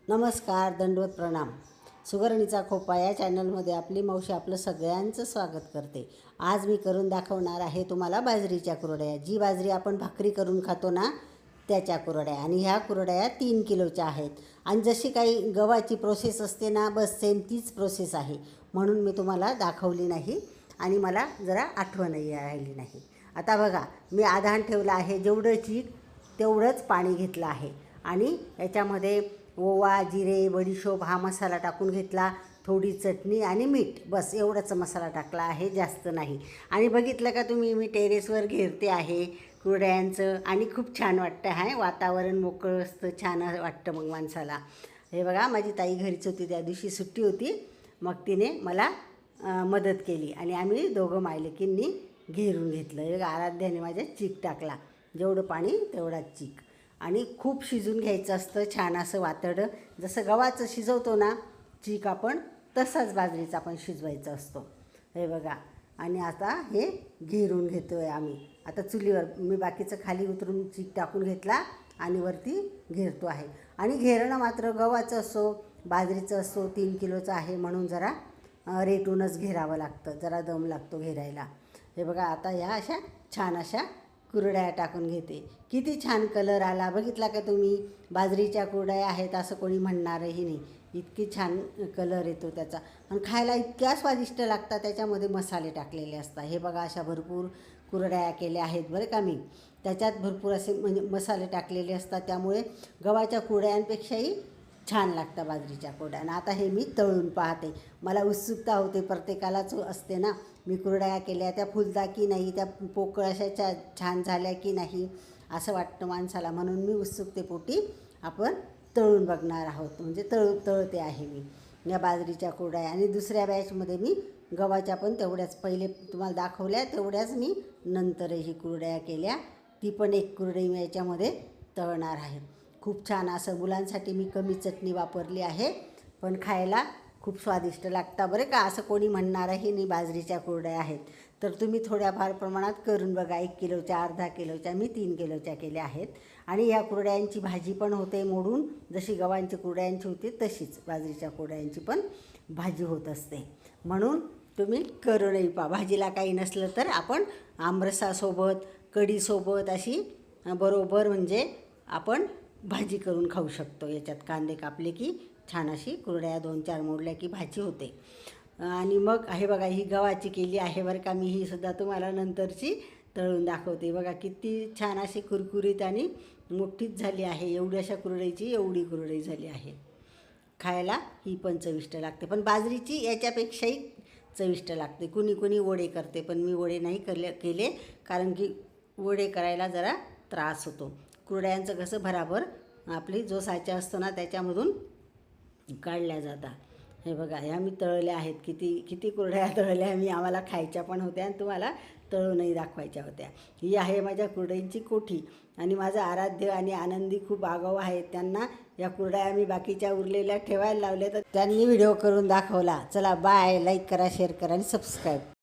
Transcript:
नमस्कार, दंडवत प्रणाम. सुगरणीचा खोपा या चॅनलमध्ये आपली मावशी आपलं सगळ्यांचं स्वागत करते. आज मी करून दाखवणार आहे तुम्हाला बाजरीच्या कुरड्या. जी बाजरी आपण भाकरी करून खातो ना त्याच्या कुरड्या. आणि ह्या कुरड्या 3 किलोच्या आहेत. आणि जशी काही गव्हाची प्रोसेस असते ना, बस सेम तीच प्रोसेस आहे. म्हणून मी तुम्हाला दाखवली नाही आणि मला जरा आठवणही राहिली नाही. आता बघा, मी आधान ठेवलं आहे. जेवढं चीक तेवढंच पाणी घेतलं आहे. आणि याच्यामध्ये ओवा, जिरे, बडीशोप हा मसाला टाकून घेतला. थोडी चटणी आणि मीठ, बस एवढाच मसाला टाकला आहे, जास्त नाही. आणि बघितलं का तुम्ही, मी टेरेसवर घेरते आहे कुरड्यांचं. आणि खूप छान वाटतं आहे. वातावरण मोकळं असतं, छान वाटतं मग माणसाला. हे बघा, माझी ताई घरीच होती, त्या दिवशी सुट्टी होती. मग तिने मला मदत केली आणि आम्ही दोघं मायलेकींनी घेरून घेतलं. हे आराध्याने माझ्या चीक टाकला. जेवढं पाणी तेवढाच चीक. आणि खूप शिजून घ्यायचं असतं, छान असं वातडं. जसं गव्हाचं शिजवतो ना चीक आपण, तसाच बाजरीचा पण शिजवायचा असतो. हे बघा. आणि आता हे घेरून घेतो आहे आम्ही. आता चुलीवर मी बाकीचं खाली उतरून चीक टाकून घेतला आणि वरती घेरतो आहे. आणि घेरणं मात्र गव्हाचं असो बाजरीचं असो 3 किलोचं आहे म्हणून जरा रेटूनच घेरावं लागतं, जरा दम लागतो घेरायला. हे बघा, आता ह्या अशा छान अशा कुरड्या टाकून घेते. किती छान कलर आला, बघितला का तुम्ही? बाजरीच्या कुरड्या आहेत असं कोणी म्हणणारही नाही. इतकी छान कलर येतो त्याचा. आणि खायला इतक्या स्वादिष्ट लागतात. त्याच्यामध्ये मसाले टाकलेले असतात. हे बघा, अशा भरपूर कुरड्या केल्या आहेत बरं का मी. त्याच्यात भरपूर असे म्हणजे मसाले टाकलेले असतात. त्यामुळे गव्हाच्या कुरड्यांपेक्षाही छान लागतं बाजरीच्या कुरड्या. आणि आता हे मी तळून पाहते. मला उत्सुकता होते, प्रत्येकालाच असते ना. मी कुरड्या केल्या, त्या फुलता की नाही, त्या पोकळ अशा छान झाल्या की नाही, असं वाटतं माणसाला. म्हणून मी उत्सुकतेपोटी आपण तळून बघणार आहोत. म्हणजे तळते आहे मी या बाजरीच्या कुरड्या. आणि दुसऱ्या बॅचमध्ये मी गव्हाच्या पण तेवढ्याच पहिले तुम्हाला दाखवल्या, तेवढ्याच मी नंतरही कुरड्या केल्या. ती पण एक कुरडई मी याच्यामध्ये तळणार आहे. खूप छान असं. मुलांसाठी मी कमी चटणी वापरली आहे, पण खायला खूप स्वादिष्ट लागतं बरं का. असं कोणी म्हणणारही नाही बाजरीच्या कुरड्या आहेत. तर तुम्ही थोड्याफार प्रमाणात करून बघा. 1 किलोच्या, अर्धा किलोच्या, मी 3 किलोच्या केल्या आहेत. आणि या कुरड्यांची भाजी पण होते मोडून. जशी गव्हांची कुरड्यांची होती तशीच बाजरीच्या कुरड्यांची पण भाजी होत असते. म्हणून तुम्ही करूनही पहा. भाजीला काही नसलं तर आपण आमरसासोबत, कढीसोबत अशी बरोबर म्हणजे आपण भाजी करून खाऊ शकतो. याच्यात कांदे कापले की छान अशी कुरड्या 2-4 मोडल्या की भाजी होते. आणि मग हे बघा, ही गव्हाची केली आहे बरं का मी. ही सुद्धा तुम्हाला नंतरची तळून दाखवते. बघा किती छान अशी कुरकुरीत आणि मोठीच झाली आहे. एवढी अशा कुरडईची एवढी कुरडई झाली आहे. खायला ही पण चविष्ट लागते. पण बाजरीची याच्यापेक्षाही चविष्ट लागते. कुणी कुणी वडे करते, पण मी वडे नाही केले कारण की वडे करायला जरा त्रास होतो. कुरड्यांचं कसं भराभर आपली जो साचा असतो ना त्याच्यामधून काढल्या जातात. हे बघा, ह्या मी तळल्या आहेत. किती कुरड्या तळल्या मी. आम्हाला खायच्या पण होत्या आणि तुम्हाला तळूनही दाखवायच्या होत्या. ही आहे माझ्या कुरड्यांची कोठी. आणि माझं आराध्य आणि आनंदी खूप आगाऊ आहेत. त्यांना या कुरड्या आम्ही बाकीच्या उरलेल्या ठेवायला लावल्या, तर त्यांनी व्हिडिओ करून दाखवला. चला बाय. लाईक करा, शेअर करा आणि सबस्क्राईब.